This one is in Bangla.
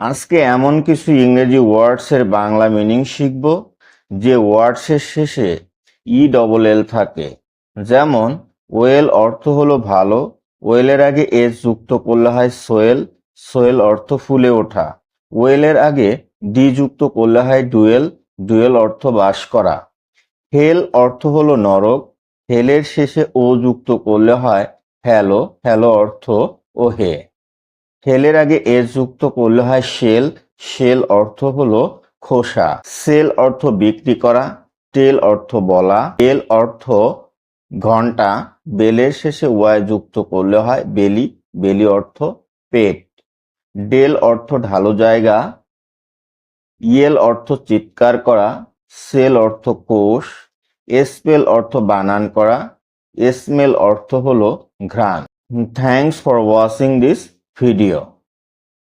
আজকে এমন কিছু ইংরেজি ওয়ার্ডসের বাংলা মিনিং শিখব যে ওয়ার্ডসের শেষে ELL থাকে। যেমন ওয়েল অর্থ হলো ভালো, ওয়েলের আগে এস যুক্ত করলে হয় সোয়েল, সোয়েল অর্থ ফুলে ওঠা। ওয়েলের আগে ডি যুক্ত করলে হয় ডুয়েল, ডুয়েল অর্থ বাস করা। হেল অর্থ হলো নরক, হেলের শেষে ও যুক্ত করলে হয় হ্যালো, হ্যালো অর্থ ওহে। হেলের আগে এস যুক্ত করলে হয় শেল, শেল অর্থ হলো খোসা। সেল অর্থ বিক্রি করা, টেল অর্থ বলা, বেল অর্থ ঘন্টা, বেলের শেষে ওয়াই যুক্ত করলে হয় বেলি, বেলি অর্থ পেট। ডেল অর্থ ঢালু জায়গা, ইয়েল অর্থ চিৎকার করা, সেল অর্থ কোষ, স্পেল অর্থ বানান করা, স্মেল অর্থ হলো ঘ্রাণ। Thanks for watching this video.